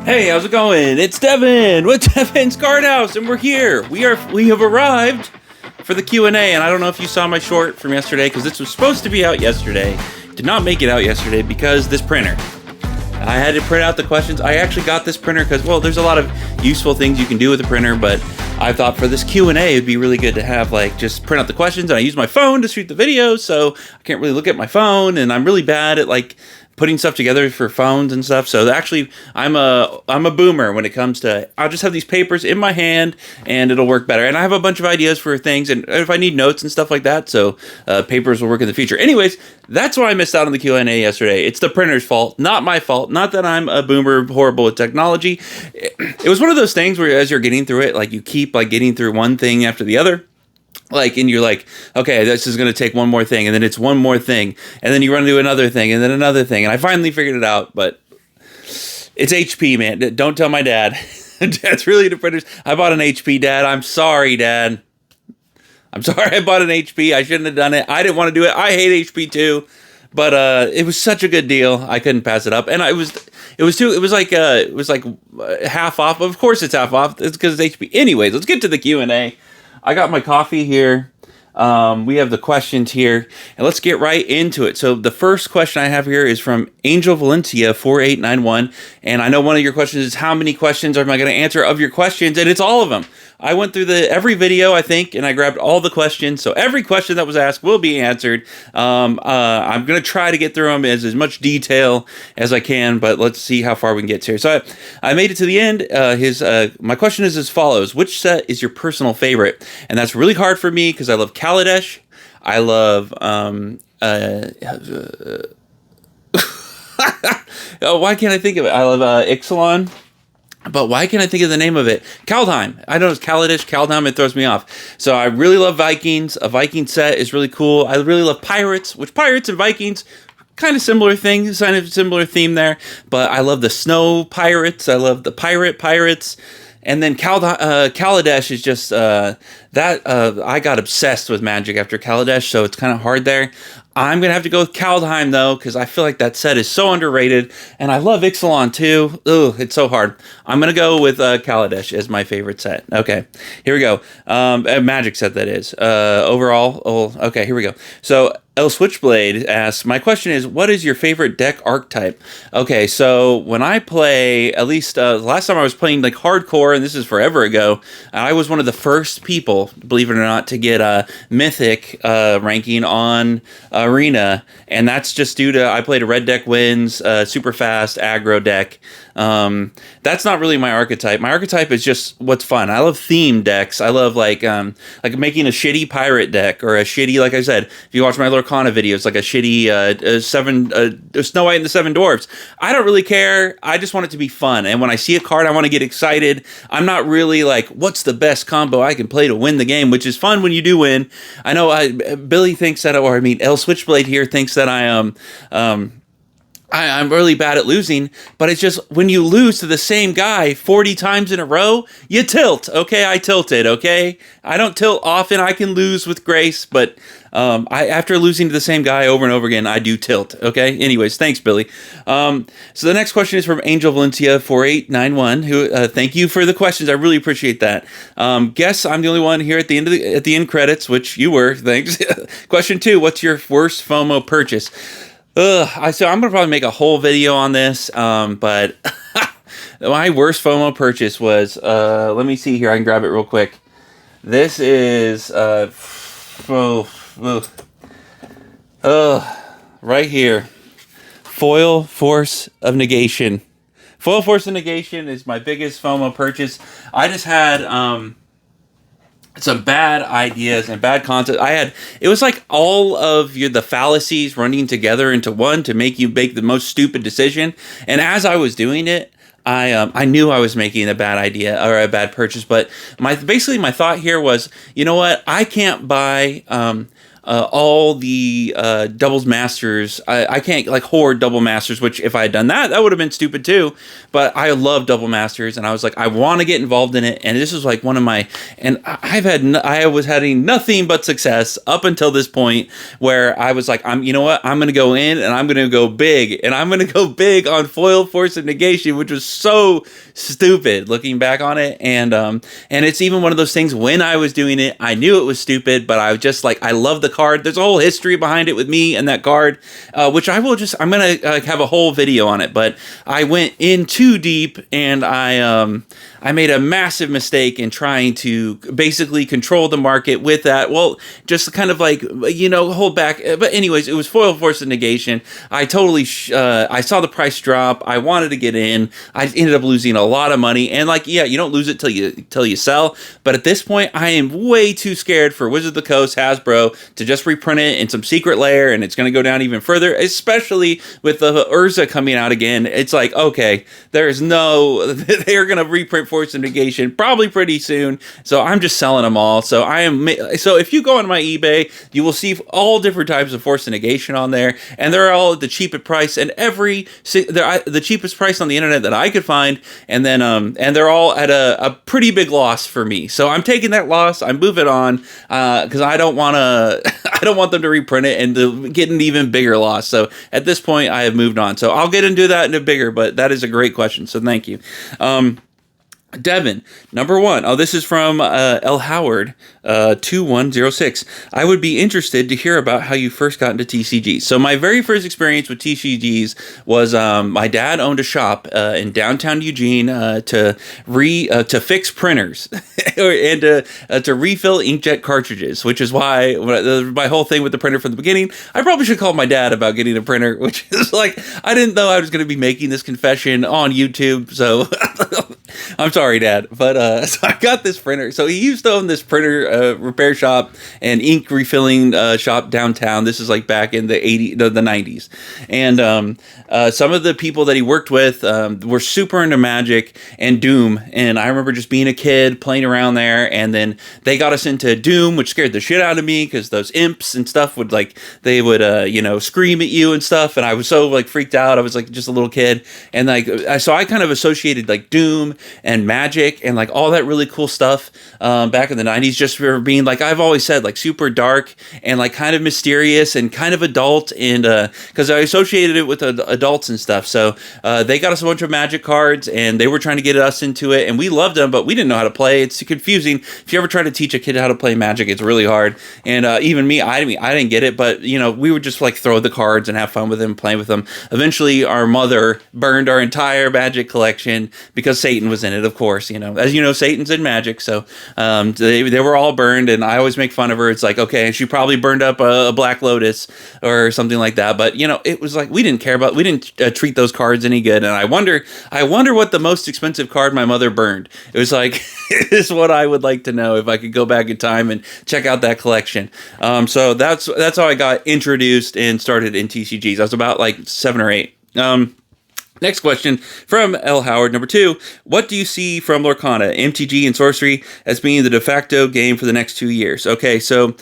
Hey, how's it going? It's Devin with Devin Started, and we're here. We have arrived for the Q&A, and I don't know if you saw my short from yesterday because this was supposed to be out yesterday. Did not make it out yesterday because this printer. I had to print out the questions. I actually got this printer because, well, there's a lot of useful things you can do with the printer, but I thought for this Q&A it'd be really good to have just print out the questions, and I use my phone to shoot the videos, so I can't really look at my phone, and I'm really bad at putting stuff together for phones and stuff. So actually, I'm a boomer when it comes to, I'll just have these papers in my hand and it'll work better. And I have a bunch of ideas for things, and if I need notes and stuff like that, so papers will work in the future. Anyways, that's why I missed out on the Q&A yesterday. It's the printer's fault, not my fault. Not that I'm a boomer horrible at technology. It was one of those things where as you're getting through it, you keep getting through one thing after the other. And you're like, okay, this is going to take one more thing, and then it's one more thing, and then you run into another thing, and then another thing, and I finally figured it out, but it's HP, man. Don't tell my dad. Dad's really into printers. I bought an HP, Dad. I'm sorry, Dad. I'm sorry I bought an HP. I shouldn't have done it. I didn't want to do it. I hate HP too, but it was such a good deal. I couldn't pass it up, and it was like half off. Of course it's half off. It's because it's HP. Anyways, let's get to the Q&A. I got my coffee here. We have the questions here, and let's get right into it. So the first question I have here is from Angel Valencia 4891, and I know one of your questions is how many questions am I going to answer of your questions, and it's all of them. I went through every video, I think, and I grabbed all the questions, so every question that was asked will be answered. I'm going to try to get through them as much detail as I can, but let's see how far we can get here. So I made it to the end. My question is as follows: which set is your personal favorite? And that's really hard for me because I love Kaladesh. I love oh, why can't I think of it? I love Ixalan. But why can't I think of the name of it? Kaldheim. I know it's Kaladesh, Kaldheim, it throws me off. So I really love Vikings. A Viking set is really cool. I really love Pirates, which Pirates and Vikings, kind of similar thing, kind of similar theme there. But I love the Snow Pirates. I love the Pirates. And then Kaladesh is just, I got obsessed with Magic after Kaladesh, so it's kind of hard there. I'm going to have to go with Kaldheim, though, because I feel like that set is so underrated, and I love Ixalan, too. Ugh, it's so hard. I'm going to go with Kaladesh as my favorite set. Okay, here we go. A Magic set, that is. Okay, here we go. So, El Switchblade asks, my question is, what is your favorite deck archetype? Okay, so when I play, at least last time I was playing hardcore, and this is forever ago, I was one of the first people, believe it or not, to get a Mythic ranking on Arena, and that's just due to I played a red deck wins, super fast aggro deck. That's not really my archetype. My archetype is just what's fun. I love theme decks. I love making a shitty pirate deck or a shitty, like I said, if you watch my Lorcana videos, like a shitty Snow White and the Seven Dwarfs. I don't really care. I just want it to be fun. And when I see a card, I want to get excited. I'm not really what's the best combo I can play to win the game, which is fun when you do win. I know Billy thinks that, or I mean, El Switchblade here thinks that I'm really bad at losing, but it's just when you lose to the same guy 40 times in a row, you tilt. Okay, I tilted. Okay, I don't tilt often. I can lose with grace, but after losing to the same guy over and over again, I do tilt. Okay. Anyways, thanks, Billy. So the next question is from Angel Valencia 4891. Who thank you for the questions. I really appreciate that. Guess I'm the only one here at the end credits, which you were. Thanks. Question 2: what's your worst FOMO purchase? So I'm going to probably make a whole video on this, but my worst FOMO purchase was, let me see here, I can grab it real quick. This is, right here, Foil Force of Negation. Foil Force of Negation is my biggest FOMO purchase. I just had, some bad ideas and bad concepts. It was like all of the fallacies running together into one to make you make the most stupid decision. And as I was doing it, I knew I was making a bad idea or a bad purchase. But my thought here was, you know what? I can't buy all the doubles masters. I can't like hoard double masters, which if I had done that, that would have been stupid too. But I love double masters, and I was like, I want to get involved in it. And this was like one of my, and I was having nothing but success up until this point where I was like, you know what, I'm gonna go in and I'm gonna go big, and I'm gonna go big on foil force of negation, which was so stupid looking back on it. And it's even one of those things, when I was doing it, I knew it was stupid, but I was just like, I love the card. There's a whole history behind it with me and that card, which I'm going to have a whole video on it, but I went in too deep, and I made a massive mistake in trying to basically control the market with that. Well, just kind of like, hold back. But anyways, it was foil force of negation. I totally, I saw the price drop. I wanted to get in. I ended up losing a lot of money. And like, yeah, you don't lose it till you sell. But at this point, I am way too scared for Wizards of the Coast, Hasbro, to just reprint it in some secret layer, and it's going to go down even further, especially with the Urza coming out again. It's like, okay, they're going to reprint Force of Negation probably pretty soon, so I'm just selling them all. So if you go on my eBay, you will see all different types of Force of Negation on there, and they're all at the cheapest price, and the cheapest price on the internet that I could find, and then and they're all at a pretty big loss for me. So I'm taking that loss. I'm moving on because I don't want them to reprint it and to get an even bigger loss. So at this point, I have moved on. So I'll get into that in a bigger, but that is a great question. So thank you. Devin, number one. Oh, this is from L. Howard, 2106. I would be interested to hear about how you first got into TCGs. So my very first experience with TCGs was my dad owned a shop in downtown Eugene to fix printers and to refill inkjet cartridges, which is why my whole thing with the printer from the beginning, I probably should call my dad about getting a printer, which is like, I didn't know I was going to be making this confession on YouTube, so I'm sorry, Dad, but so I got this printer. So he used to own this printer repair shop and ink refilling shop downtown. This is like back in the 90s, and some of the people that he worked with were super into Magic and Doom, and I remember just being a kid playing around there, and then they got us into Doom, which scared the shit out of me because those imps and stuff would scream at you and stuff, and I was so like freaked out. I was like just a little kid, and like so I kind of associated like Doom and Magic and like all that really cool stuff back in the 90s, just for being like, I've always said, like super dark and like kind of mysterious and kind of adult, and because I associated it with adults and stuff. So they got us a bunch of Magic cards, and they were trying to get us into it, and we loved them, but we didn't know how to play. It's confusing. If you ever try to teach a kid how to play Magic, it's really hard. And even me, I didn't get it, but we would just like throw the cards and have fun with them, playing with them. Eventually, our mother burned our entire Magic collection because Satan was in it, of course. As you know, Satan's in Magic, so they were all burned, and I always make fun of her. It's like, okay, she probably burned up a Black Lotus or something like that, but it was like we didn't treat those cards any good. And I wonder what the most expensive card my mother burned. It was like is what I would like to know if I could go back in time and check out that collection. So that's how I got introduced and started in TCGs. I was about like 7 or 8. Next question from L. Howard, number 2. What do you see from Lorcana, MTG, and Sorcery as being the de facto game for the next 2 years? Okay, so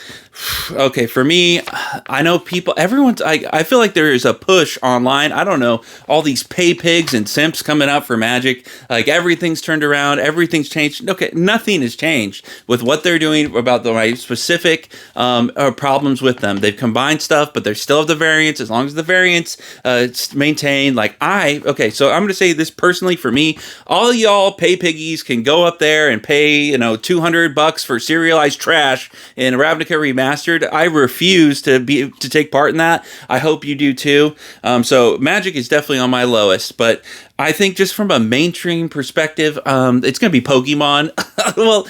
for me, I know I feel like there is a push online. I don't know, all these pay pigs and simps coming out for Magic. Like, everything's turned around, everything's changed. Okay, nothing has changed with what they're doing about the specific problems with them. They've combined stuff, but they still have the variants. As long as the variants it's maintained, okay, so I'm going to say this personally for me. All y'all pay piggies can go up there and pay, $200 for serialized trash in Ravnica Remastered. I refuse to take part in that. I hope you do too. So Magic is definitely on my lowest, but I think just from a mainstream perspective, it's going to be Pokemon. Well,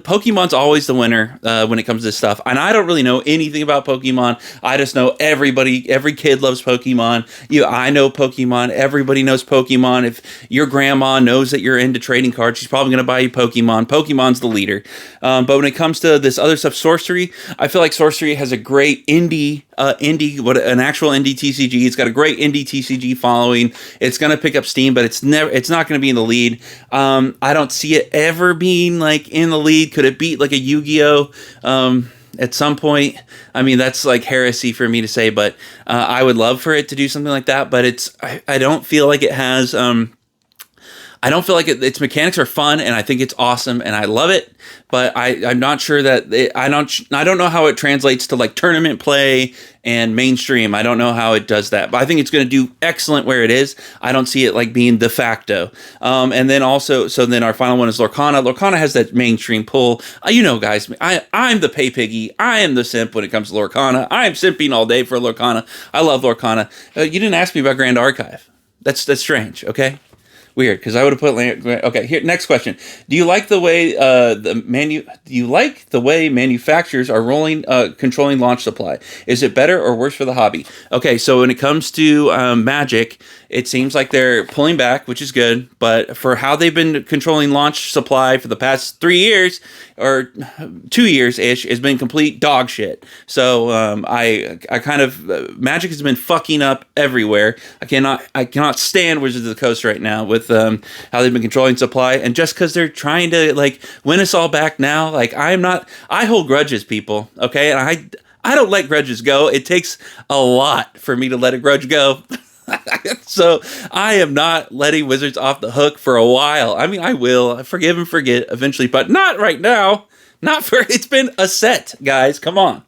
Pokemon's always the winner when it comes to this stuff. And I don't really know anything about Pokemon. I just know every kid loves Pokemon. I know Pokemon. Everybody knows Pokemon. If your grandma knows that you're into trading cards, she's probably going to buy you Pokemon. Pokemon's the leader. But when it comes to this other stuff, Sorcery, I feel like Sorcery has a great an actual indie TCG. It's got a great indie TCG following. It's going to pick up steam, but it's not going to be in the lead. I don't see it ever being like in the lead. Could it beat like a Yu-Gi-Oh? at some point, I mean, that's like heresy for me to say, but I would love for it to do something like that. But I don't feel like it has. I don't feel like its mechanics are fun, and I think it's awesome, and I love it. But I'm not sure that I don't know how it translates to like tournament play and mainstream. I don't know how it does that, but I think it's going to do excellent where it is. I don't see it like being de facto. And then also, so then our final one is Lorcana. Lorcana has that mainstream pull. Guys, I'm the pay piggy. I am the simp when it comes to Lorcana. I'm simping all day for Lorcana. I love Lorcana. You didn't ask me about Grand Archive. That's strange. Okay. Weird, because I would have put okay. Here, next question. Do you like the way manufacturers are controlling launch supply? Is it better or worse for the hobby? Okay, so when it comes to Magic, it seems like they're pulling back, which is good. But for how they've been controlling launch supply for the past 3 years or 2 years ish, has been complete dog shit. So I kind of Magic has been fucking up everywhere. I cannot stand Wizards of the Coast right now with how they've been controlling supply, and just because they're trying to like win us all back now, like I hold grudges, people, okay, and I don't let grudges go. It takes a lot for me to let a grudge go. So I am not letting Wizards off the hook for a while. I mean, I will forgive and forget eventually, but not right now. It's been a set, guys. Come on.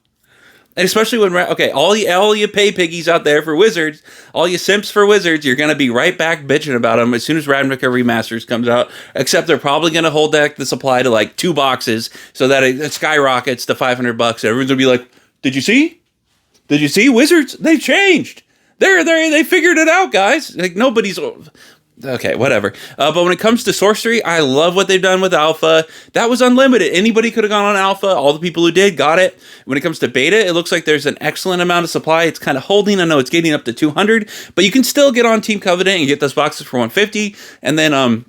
And especially when, all you pay piggies out there for Wizards, all you simps for Wizards, you're going to be right back bitching about them as soon as Ravnica Remasters comes out. Except they're probably going to hold back the supply to like 2 boxes so that it skyrockets to $500. Everyone's going to be like, did you see? Did you see? Wizards, they changed. They figured it out, guys. Like nobody's... Okay, whatever. But when it comes to sorcery, I love what they've done with Alpha. That was unlimited. Anybody could have gone on Alpha. All the people who did got it. When it comes to Beta, it looks like there's an excellent amount of supply. It's kind of holding. I know it's getting up to 200, but you can still get on Team Covenant and get those boxes for 150. And then I'm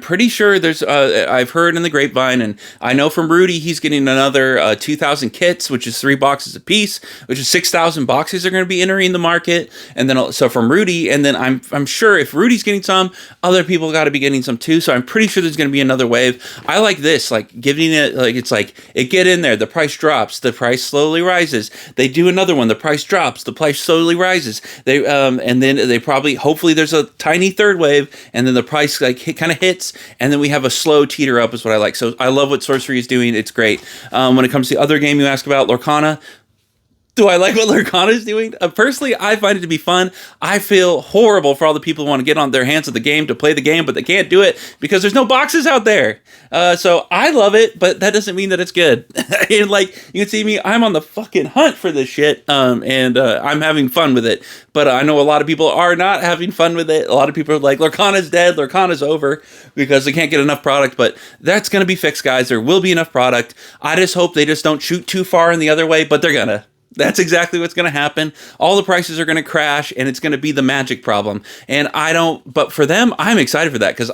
pretty sure there's, I've heard in the grapevine, and I know from Rudy, he's getting another 2,000 kits, which is 3 boxes a piece, which is 6,000 boxes are going to be entering the market. And then, so from Rudy, and then I'm sure if Rudy's getting some, other people got to be getting some too. So I'm pretty sure there's going to be another wave. I like this, like giving it, like, it's like, it get in there, the price drops, the price slowly rises. They do another one, the price drops, the price slowly rises. And then they probably, hopefully there's a tiny third wave, and then the price, like, kind of hits, and then we have a slow teeter up is what I like. So I love what Sorcery is doing. It's great. When it comes to the other game you ask about, Lorcana, do I like what Lorcana is doing? Personally, I find it to be fun. I feel horrible for all the people who want to get on their hands of the game to play the game, but they can't do it because there's no boxes out there. So I love it, but that doesn't mean that it's good. And like, you can see me, I'm on the fucking hunt for this shit, and I'm having fun with it. But I know a lot of people are not having fun with it. A lot of people are like, Lorcana's dead, Lorcana's over, because they can't get enough product. But that's going to be fixed, guys. There will be enough product. I just hope they just don't shoot too far in the other way, but they're going to. That's exactly what's going to happen. All the prices are going to crash, and it's going to be the Magic problem. And but for them, I'm excited for that, because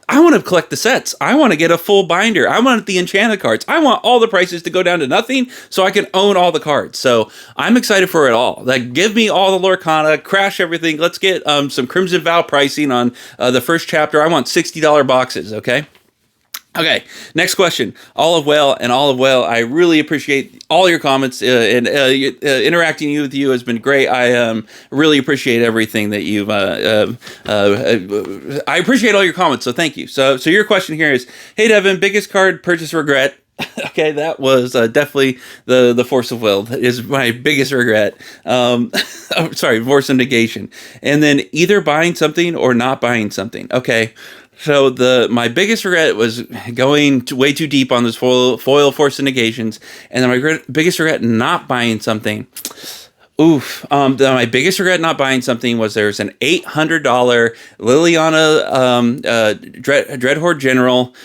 I want to collect the sets. I want to get a full binder. I want the enchanted cards. I want all the prices to go down to nothing so I can own all the cards. So I'm excited for it all. Like, give me all the Lorcana, crash everything. Let's get some Crimson Vow pricing on the first chapter. I want $60 boxes, okay? Okay, next question. Olive Whale, I really appreciate all your comments, and interacting with you has been great. I really appreciate everything that you've, I appreciate all your comments, so thank you. So your question here is, hey Devin, biggest card purchase regret? Okay, that was definitely the Force of Will. That is my biggest regret. Sorry, Force of Negation. And then either buying something or not buying something. Okay. So my biggest regret was going way too deep on this foil Force of Negations, and then my biggest regret not buying something. My biggest regret not buying something was there's an $800 Liliana Dreadhorde General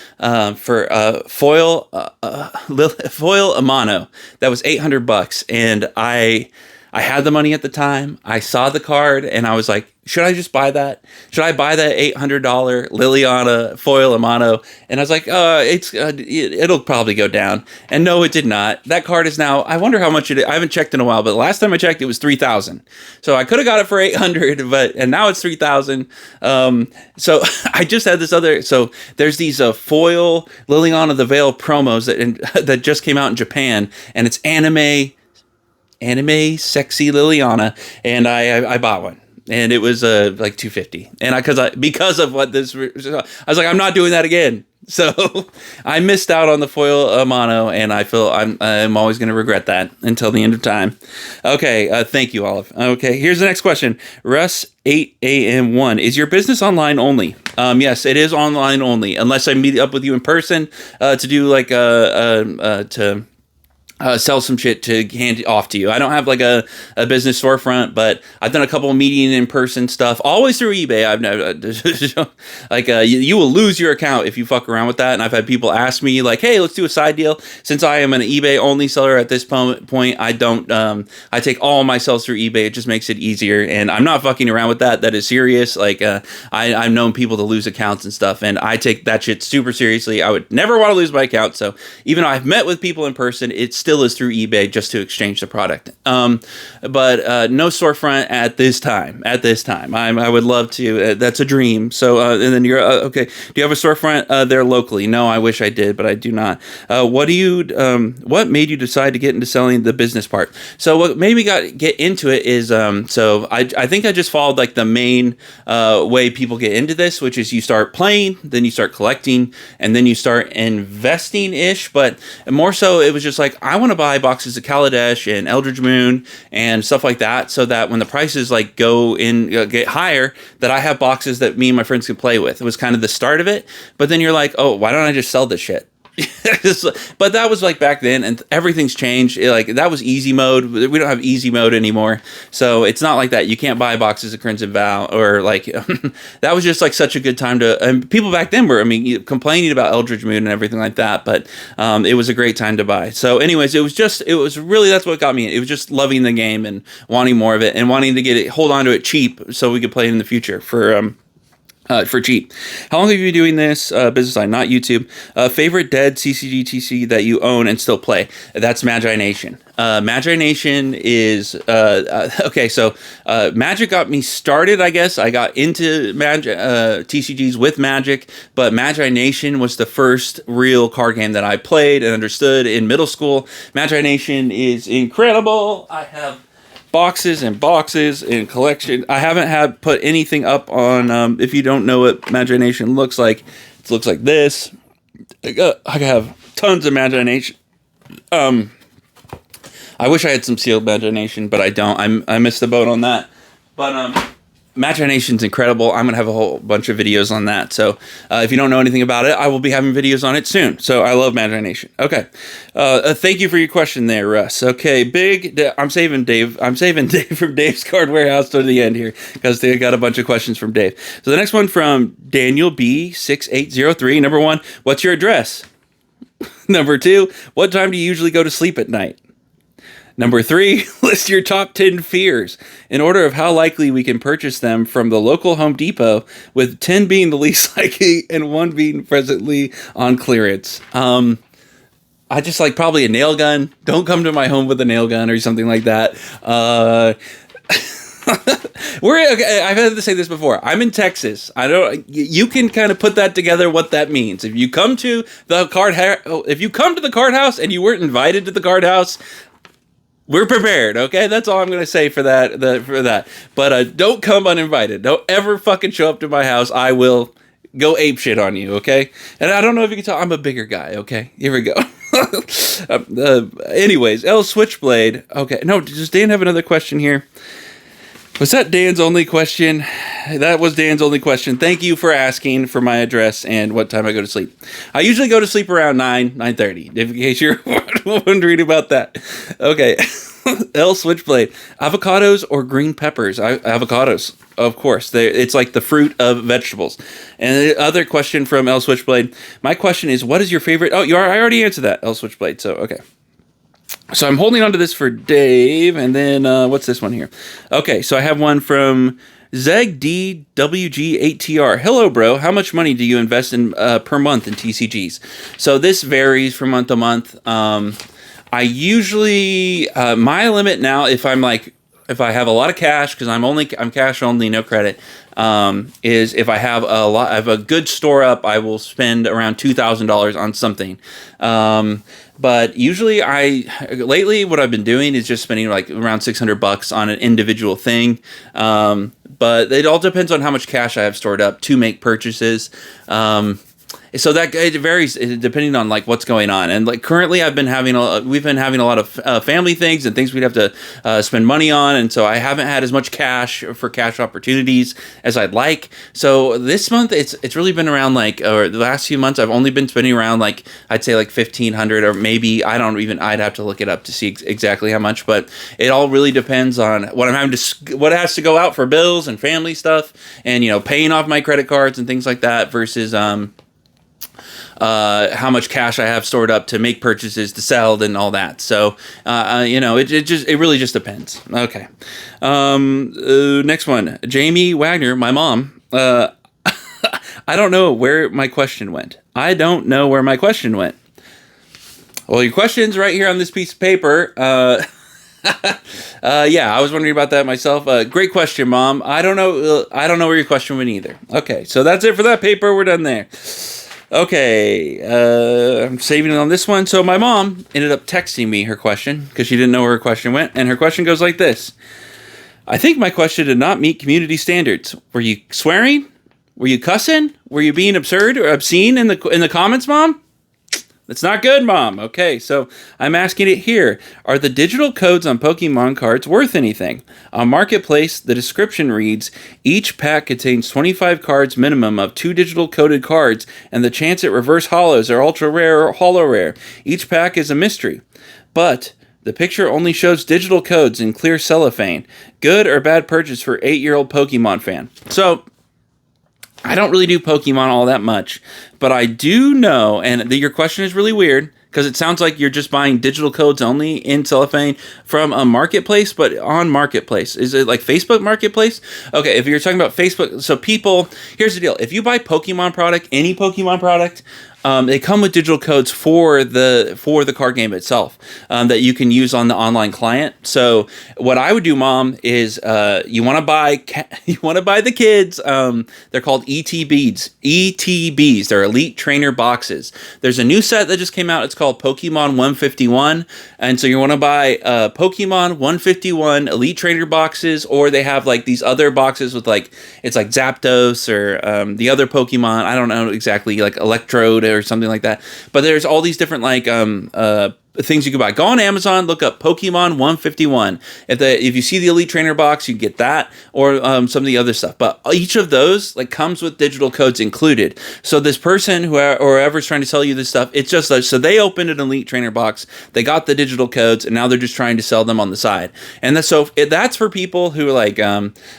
for foil Amano. That was $800, and I had the money at the time. I saw the card, and I was like, should I just buy that? Should I buy that $800 Liliana foil Amano? And I was like, it'll probably go down. And no, it did not. That card is now, I wonder how much it is. I haven't checked in a while, but the last time I checked, it was $3,000. So I could have got it for $800, and now it's $3,000. So I just had this other, so there's these foil Liliana the Veil promos that just came out in Japan, and it's anime sexy Liliana, and I bought one. And it was like $250, and because of what this, I was like, I'm not doing that again. So I missed out on the foil Amano, and I feel I'm always going to regret that until the end of time. Okay, thank you, Olive. Okay, here's the next question. Russ 8am1, is your business online only? Yes, it is online only, unless I meet up with you in person to do like sell some shit to hand off to you. I don't have like a business storefront, but I've done a couple of meeting in person stuff, always through eBay. I've never like you will lose your account if you fuck around with that. And I've had people ask me like, hey, let's do a side deal. Since I am an eBay only seller at this point, I don't I take all my sales through eBay. It just makes it easier, and I'm not fucking around with that. That is serious. Like I've known people to lose accounts and stuff, and I take that shit super seriously. I would never want to lose my account. So even though I've met with people in person, it's still is through eBay just to exchange the product. But no storefront at this time. I would love to. That's a dream. So, and then you're, okay. Do you have a storefront there locally? No, I wish I did, but I do not. What made you decide to get into selling the business part? So what made me get into it is, so I think I just followed like the main way people get into this, which is you start playing, then you start collecting, and then you start investing-ish, but more so it was just like, I want to buy boxes of Kaladesh and Eldritch Moon and stuff like that, so that when the prices like get higher, that I have boxes that me and my friends can play with. It was kind of the start of it, but then you're like, oh, why don't I just sell this shit? But that was like back then, and everything's changed. Like that was easy mode. We don't have easy mode anymore, so it's not like that. You can't buy boxes of Crimson Vow or like that was just like such a good time to. And people back then were, complaining about Eldritch Moon and everything like that, but it was a great time to buy. So, anyways, it was really that's what got me. It was just loving the game and wanting more of it and wanting to hold on to it cheap so we could play it in the future for cheap. How long have you been doing this business line, not YouTube? Favorite dead CCGTC that you own and still play? That's Magi Nation. Magi Nation is okay. So Magic got me started. I guess I got into TCGs with Magic, but Magi Nation was the first real card game that I played and understood in middle school. Magi Nation is incredible. I have boxes and collection. I haven't put anything up on, if you don't know what Magi Nation looks like, it looks like this. I have tons of Magi Nation. I wish I had some sealed Magi Nation, but I don't. I missed the boat on that. But Magi Nation's incredible. I'm going to have a whole bunch of videos on that. So if you don't know anything about it, I will be having videos on it soon. So I love Magi Nation. Okay. Thank you for your question there, Russ. Okay, I'm saving Dave from Dave's Card Warehouse to the end here because they got a bunch of questions from Dave. So the next one from Daniel B6803. Number 1, what's your address? Number 2, what time do you usually go to sleep at night? Number 3, list your top 10 fears in order of how likely we can purchase them from the local Home Depot, with 10 being the least likely and 1 being presently on clearance. I just like probably a nail gun. Don't come to my home with a nail gun or something like that. Okay, I've had to say this before. I'm in Texas. You can kind of put that together what that means. If you come to the card house and you weren't invited to the card house, we're prepared, okay? That's all I'm going to say for that. But don't come uninvited. Don't ever fucking show up to my house. I will go apeshit on you, okay? And I don't know if you can tell, I'm a bigger guy, okay? Here we go. Anyways, L Switchblade. Okay, no, does Dan have another question here? Was that Dan's only question? That was Dan's only question. Thank you for asking for my address and what time I go to sleep. I usually go to sleep around 9:30, in case you're wondering about that. Okay. L Switchblade. Avocados or green peppers? Avocados, of course. It's like the fruit of vegetables. And the other question from L Switchblade. My question is, what is your favorite? Oh, I already answered that, L Switchblade. So, okay. So I'm holding on to this for Dave, and then what's this one here? Okay, so I have one from ZegDWG8TR. Hello, bro. How much money do you invest in per month in TCGs? So this varies from month to month. I usually my limit now, if I have a lot of cash, because I'm cash only, no credit. Is if I have a good store up, I will spend around $2,000 on something. But usually lately what I've been doing is just spending like around $600 on an individual thing. But it all depends on how much cash I have stored up to make purchases. So that it varies depending on like what's going on. And like currently we've been having a lot of family things and things we'd have to spend money on. And so I haven't had as much cash for cash opportunities as I'd like. So this month it's really been around or the last few months I've only been spending around I'd say $1,500 or maybe I'd have to look it up to see exactly how much, but it all really depends on what what has to go out for bills and family stuff and, paying off my credit cards and things like that versus, how much cash I have stored up to make purchases, to sell, and all that. So, it really just depends. Okay. Next one. Jamie Wagner, my mom. I don't know where my question went. Well, your question's right here on this piece of paper. Yeah, I was wondering about that myself. Great question, Mom. I don't know where your question went either. Okay, so that's it for that paper. We're done there. Okay, I'm saving it on this one. So my mom ended up texting me her question because she didn't know where her question went. And her question goes like this. I think my question did not meet community standards. Were you swearing? Were you cussing? Were you being absurd or obscene in the comments, Mom? That's not good, Mom. Okay, so I'm asking it here. Are the digital codes on Pokemon cards worth anything? On Marketplace, the description reads, each pack contains 25 cards minimum of 2 digital coded cards, and the chance at reverse holos are ultra rare or holo rare. Each pack is a mystery. But the picture only shows digital codes in clear cellophane. Good or bad purchase for 8-year-old Pokemon fan? So I don't really do Pokemon all that much, but I do know, and your question is really weird, because it sounds like you're just buying digital codes only in cellophane from a marketplace, but on Marketplace. Is it like Facebook Marketplace? Okay, if you're talking about Facebook, so here's the deal. If you buy Pokemon product, any Pokemon product, they come with digital codes for the card game itself that you can use on the online client. So what I would do, Mom, is you want to buy the kids. They're called ETBs. ETBs. They're Elite Trainer Boxes. There's a new set that just came out. It's called Pokemon 151, and so you want to buy Pokemon 151 Elite Trainer boxes, or they have like these other boxes with it's like Zapdos or the other Pokemon. I don't know exactly, like Electrode or something like that, but there's all these different things you can buy. Go on Amazon, look up Pokemon 151. If you see the Elite Trainer box, you get that, or some of the other stuff. But each of those comes with digital codes included. So this person whoever's trying to sell you this stuff, it's just so they opened an Elite Trainer box, they got the digital codes, and now they're just trying to sell them on the side. And that's for people who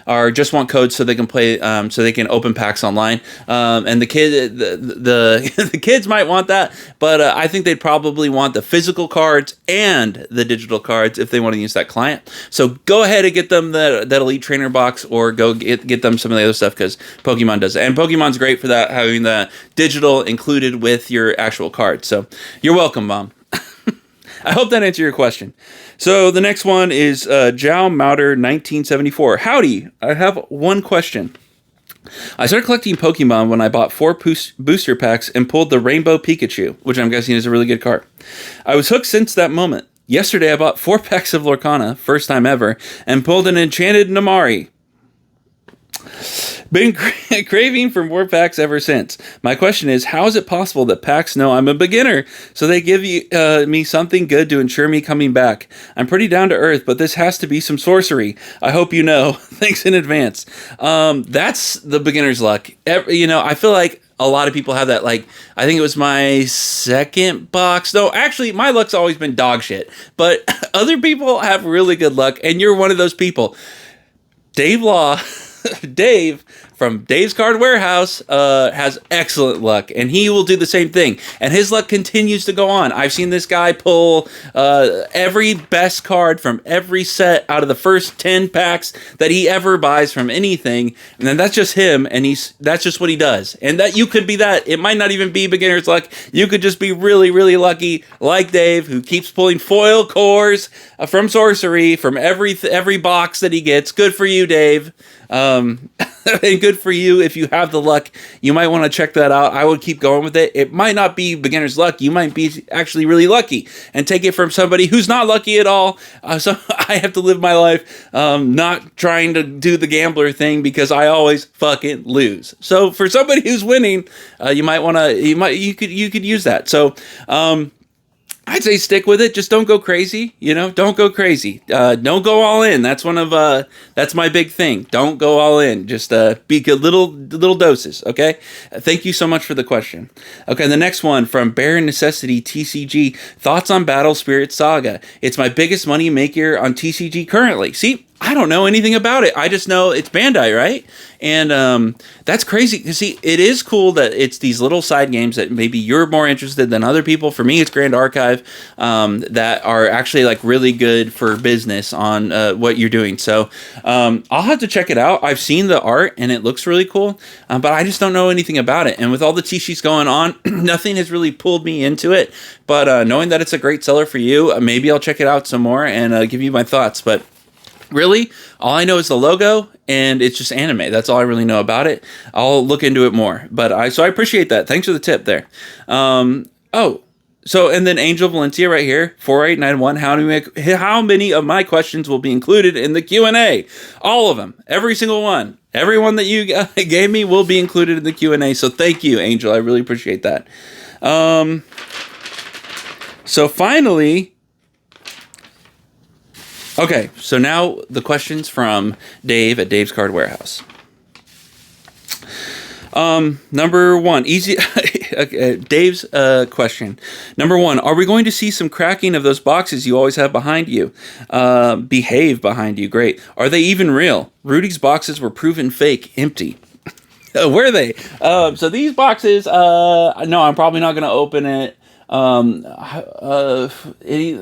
are just want codes so they can play, so they can open packs online. And the kids might want that, but I think they'd probably want the physical cards and the digital cards if they want to use that client. So go ahead and get them that Elite Trainer box, or go get them some of the other stuff, because Pokemon does it. And Pokemon's great for that, having the digital included with your actual card. So you're welcome, Mom. I hope that answered your question. So the next one is Jow Mouter 1974. Howdy, I have one question. I started collecting Pokemon when I bought 4 booster packs and pulled the Rainbow Pikachu, which I'm guessing is a really good card. I was hooked since that moment. Yesterday I bought 4 packs of Lorcana, first time ever, and pulled an Enchanted Namari. Been craving for more packs ever since. My question is, how is it possible that packs know I'm a beginner, so they give me something good to ensure me coming back? I'm pretty down to earth, but this has to be some sorcery. I hope you know. Thanks in advance. That's the beginner's luck. I feel like a lot of people have that. I think it was my second box. No, actually, my luck's always been dog shit. But other people have really good luck, and you're one of those people. Dave from Dave's Card Warehouse has excellent luck, and he will do the same thing. And his luck continues to go on. I've seen this guy pull every best card from every set out of the first 10 packs that he ever buys from anything, and then that's just him, and that's just what he does. And that you could be that. It might not even be beginner's luck. You could just be really, really lucky, like Dave, who keeps pulling foil cores from Sorcery from every box that he gets. Good for you, Dave. And good for you if you have the luck. You might want to check that out. I would keep going with it. It might not be beginner's luck. You might be actually really lucky and take it from somebody who's not lucky at all. So I have to live my life not trying to do the gambler thing because I always fucking lose. So for somebody who's winning, you might want to. You could use that. So. I'd say stick with it. Just don't go crazy. Don't go crazy. Don't go all in. That's that's my big thing. Don't go all in. Just be good little doses. Okay. Thank you so much for the question. Okay. The next one from Bare Necessity TCG. Thoughts on Battle Spirit Saga? It's my biggest money maker on TCG currently. See, I don't know anything about it. I just know it's Bandai, right? And that's crazy. You see, it is cool that it's these little side games that maybe you're more interested than other people. For me, it's Grand Archive that are actually like really good for business on what you're doing. So I'll have to check it out. I've seen the art and it looks really cool, but I just don't know anything about it. And with all the T-sheets going on, nothing has really pulled me into it. But knowing that it's a great seller for you, maybe I'll check it out some more and give you my thoughts. But really, all I know is the logo, and it's just anime. That's all I really know about it. I'll look into it more. But I appreciate that. Thanks for the tip there. And then Angel Valencia right here, 4891. How many of my questions will be included in the Q&A? All of them. Every single one. Every one that you gave me will be included in the Q&A. So thank you, Angel. I really appreciate that. So finally... Okay, so now the questions from Dave at Dave's Card Warehouse. Number one, easy. Dave's question. Number one, are we going to see some cracking of those boxes you always have behind you? Behave behind you. Great. Are they even real? Rudy's boxes were proven fake, empty. Were they? So these boxes, no, I'm probably not going to open it.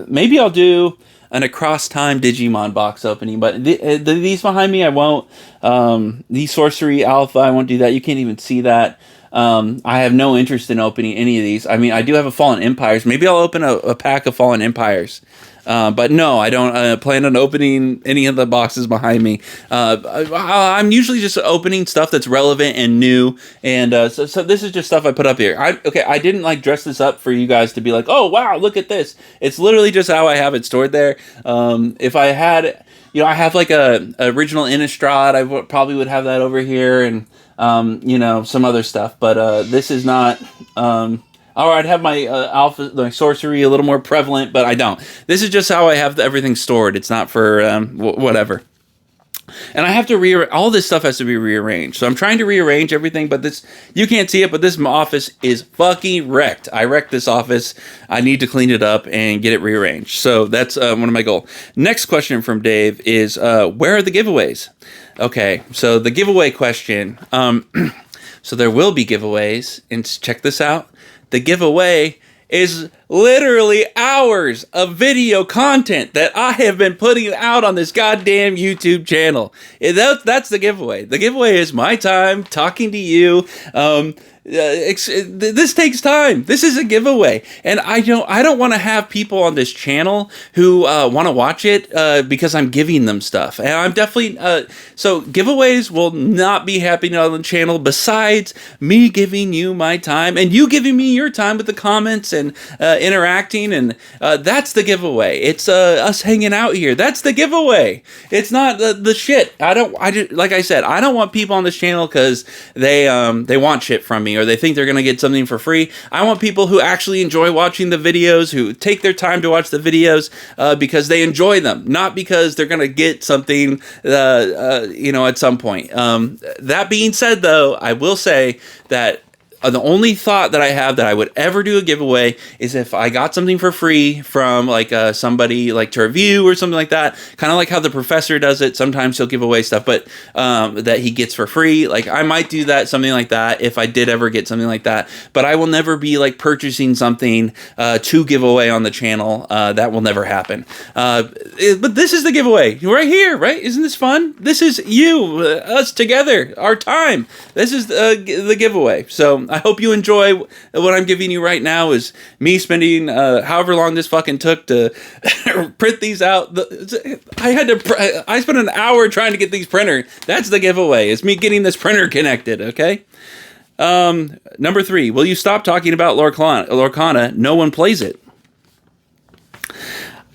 Maybe I'll do an across time Digimon box opening, but these behind me I won't. The Sorcery Alpha, I won't do that. You can't even see that. I have no interest in opening any of these. I mean, I do have a Fallen Empires. Maybe I'll open a pack of Fallen Empires. But no, I don't plan on opening any of the boxes behind me. I'm usually just opening stuff that's relevant and new. And so this is just stuff I put up here. I didn't like dress this up for you guys to be like, oh, wow, look at this. It's literally just how I have it stored there. If I had, I have like a original Innistrad, I probably would have that over here and, some other stuff. But this is not... Or I'd have my alpha, my sorcery a little more prevalent, but I don't. This is just how I have everything stored. It's not for whatever. And I have to all this stuff has to be rearranged. So I'm trying to rearrange everything, but you can't see it, but this office is fucking wrecked. I wrecked this office. I need to clean it up and get it rearranged. So that's one of my goals. Next question from Dave is, where are the giveaways? Okay, so the giveaway question. So there will be giveaways, and check this out. The giveaway is literally hours of video content that I have been putting out on this goddamn YouTube channel. That's the giveaway. The giveaway is my time talking to you. This takes time. This is a giveaway, and I don't want to have people on this channel who want to watch it because I'm giving them stuff. And I'm definitely so giveaways will not be happening on the channel. Besides me giving you my time and you giving me your time with the comments and interacting, and that's the giveaway. It's us hanging out here. That's the giveaway. It's not the shit. Like I said, I don't want people on this channel because they want shit from me, or they think they're going to get something for free. I want people who actually enjoy watching the videos, who take their time to watch the videos because they enjoy them, not because they're going to get something, at some point. That being said, though, I will say that the only thought that I have that I would ever do a giveaway is if I got something for free from like somebody like to review or something like that. Kind of like how the professor does it. Sometimes he'll give away stuff, but that he gets for free. Like I might do that, something like that, if I did ever get something like that. But I will never be like purchasing something to give away on the channel. That will never happen. But this is the giveaway right here, right? Isn't this fun? This is you, us together, our time. This is the giveaway. So I hope you enjoy what I'm giving you right now is me spending however long this fucking took to print these out. I spent an hour trying to get these printer. That's the giveaway. It's me getting this printer connected, okay? Number 3, will you stop talking about Lorcana? No one plays it.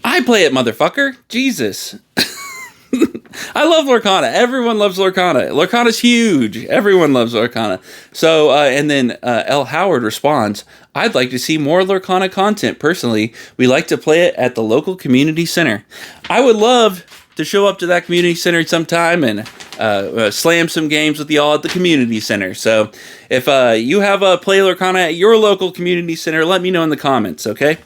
I play it, motherfucker. Jesus. I love Lorcana. Everyone loves Lorcana. Lorcana's huge. Everyone loves Lorcana. So, and then L. Howard responds, I'd like to see more Lorcana content. Personally, we like to play it at the local community center. I would love to show up to that community center sometime and slam some games with y'all at the community center. So if you have a Play Lorcana at your local community center, let me know in the comments, okay?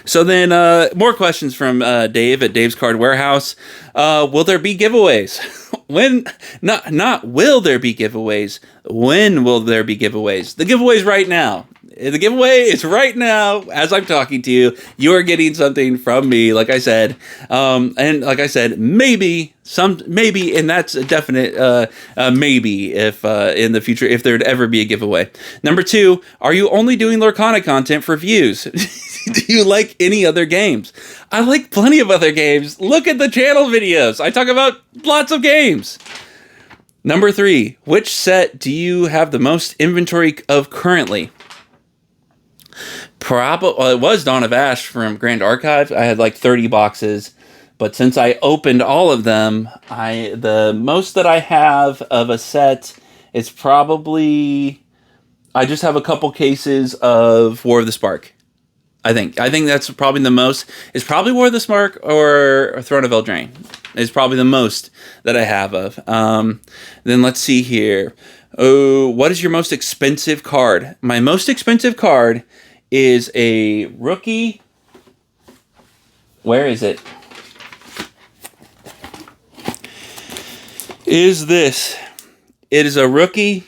So then more questions from Dave at Dave's Card Warehouse. Will there be giveaways? When? Not will there be giveaways. When will there be giveaways? The giveaway's right now. The giveaway is right now, as I'm talking to you. You are getting something from me, like I said. And like I said, maybe, and that's a definite maybe if in the future, if there'd ever be a giveaway. Number 2, are you only doing Lorcana content for views? Do you like any other games? I like plenty of other games. Look at the channel videos. I talk about lots of games. Number 3, which set do you have the most inventory of currently? It was Dawn of Ash from Grand Archive. I had like 30 boxes, but since I opened all of them, the most that I have of a set is probably, I just have a couple cases of War of the Spark. I think that's probably the most. It's probably War of the Spark or Throne of Eldraine. It's probably the most that I have of. Then let's see here. Oh, what is your most expensive card? My most expensive card is a rookie. Where is it? Is this? It is a rookie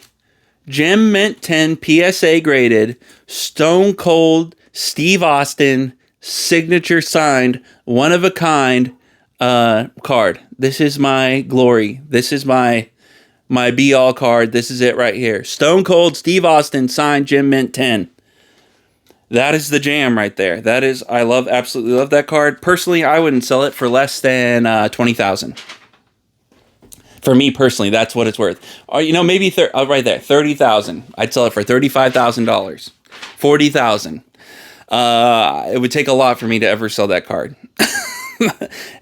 Gem Mint 10 PSA graded Stone Cold Steve Austin signature signed one of a kind card. This is my glory. This is my be all card. This is it right here. Stone Cold Steve Austin signed Gem Mint 10. That is the jam right there. That is, absolutely love that card. Personally, I wouldn't sell it for less than $20,000. For me personally, that's what it's worth. Or maybe right there, $30,000. I'd sell it for $35,000, $40,000. It would take a lot for me to ever sell that card.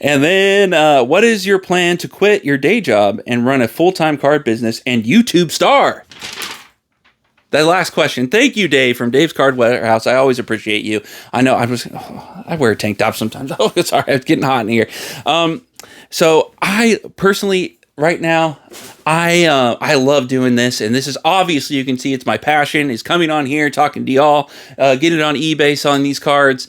And then, what is your plan to quit your day job and run a full-time card business and YouTube star? That last question. Thank you, Dave, from Dave's Card Warehouse. I always appreciate you. I know I wear a tank top sometimes. Oh, sorry, it's getting hot in here. So I personally, right now, I love doing this, and this is obviously, you can see it's my passion, is coming on here, talking to y'all, getting it on eBay, selling these cards.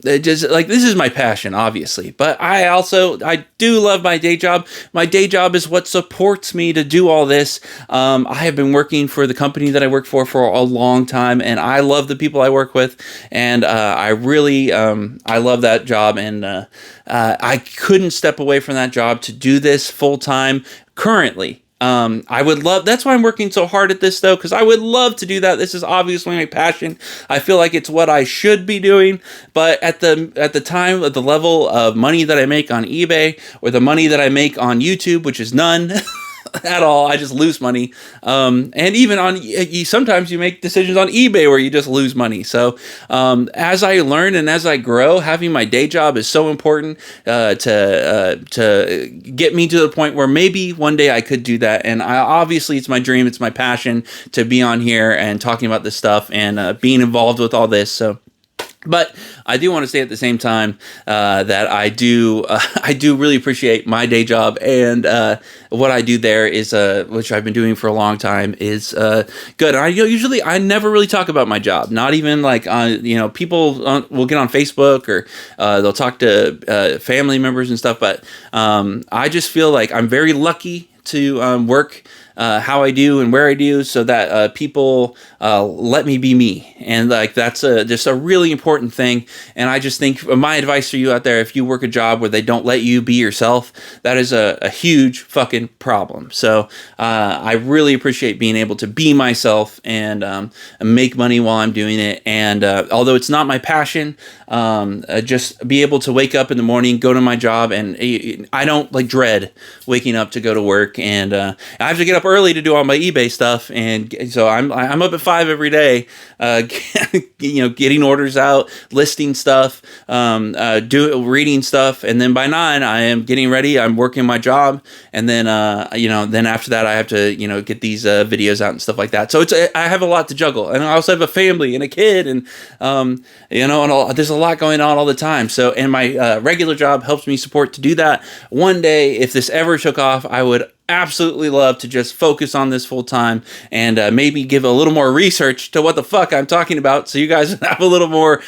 Just like, this is my passion, obviously, but I do love my day job. My day job is what supports me to do all this. I have been working for the company that I work for a long time, and I love the people I work with, and I really I love that job, and I couldn't step away from that job to do this full time currently. I would love, that's why I'm working so hard at this though, because I would love to do that. This is obviously my passion. I feel like it's what I should be doing, but at the time, at the level of money that I make on eBay or the money that I make on YouTube, which is none at all, I just lose money. And even on, sometimes you make decisions on eBay where you just lose money. So as I learn and as I grow, having my day job is so important to get me to the point where maybe one day I could do that. And obviously it's my dream, it's my passion to be on here and talking about this stuff and being involved with all this. So But I do want to say at the same time that I do I do really appreciate my day job, and what I do there is which I've been doing for a long time is good. And I never really talk about my job, not even like people will get on Facebook or they'll talk to family members and stuff. But I just feel like I'm very lucky to work how I do and where I do, so that people let me be me, and like that's just a really important thing. And I just think my advice for you out there, if you work a job where they don't let you be yourself, that is a huge fucking problem. So I really appreciate being able to be myself and make money while I'm doing it. And although it's not my passion, just be able to wake up in the morning, go to my job, and I don't like dread waking up to go to work. And I have to get up early to do all my eBay stuff, and so I'm up at 5 every day, getting orders out, listing stuff, reading stuff, and then by 9 I am getting ready. I'm working my job, and then then after that I have to get these videos out and stuff like that. So I have a lot to juggle, and I also have a family and a kid, and there's a lot going on all the time. So and my regular job helps me support to do that. One day, if this ever took off, I would absolutely love to just focus on this full time and maybe give a little more research to what the fuck I'm talking about, so you guys have a little more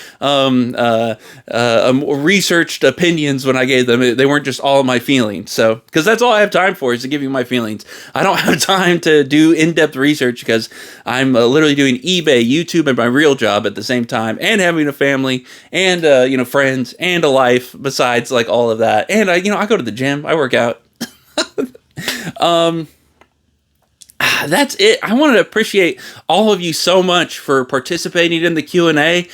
researched opinions when I gave them. They weren't just all my feelings. So because that's all I have time for, is to give you my feelings. I don't have time to do in-depth research because I'm literally doing eBay, YouTube, and my real job at the same time, and having a family and friends and a life besides like all of that. And I go to the gym, I work out. That's it. I wanted to appreciate all of you so much for participating in the Q&A,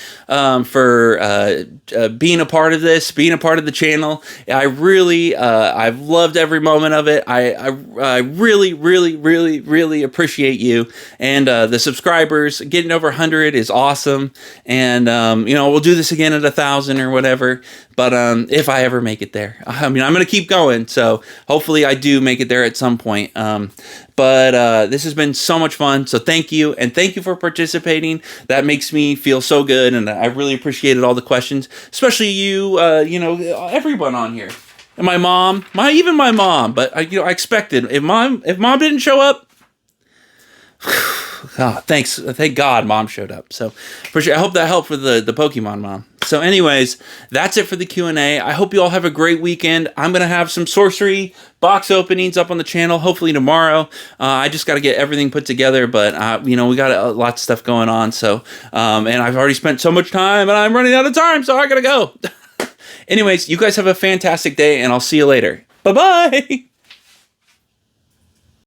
for being a part of this, being a part of the channel. I really, I've loved every moment of it. I really, really, really, really appreciate you. And the subscribers, getting over 100 is awesome. And, we'll do this again at 1,000 or whatever. But if I ever make it there, I'm going to keep going. So hopefully I do make it there at some point. But this has been so much fun. So thank you. And thank you for participating. That makes me feel so good. And I really appreciated all the questions, especially you, everyone on here. And my mom, even my mom. But I expected, if mom didn't show up, thanks. Thank God mom showed up. So appreciate. I hope that helped with the Pokemon mom. So anyways, that's it for the Q&A. I hope you all have a great weekend. I'm going to have some sorcery box openings up on the channel, hopefully tomorrow. I just got to get everything put together, but we got a lot of stuff going on. So, and I've already spent so much time and I'm running out of time, so I got to go. Anyways, you guys have a fantastic day and I'll see you later. Bye-bye.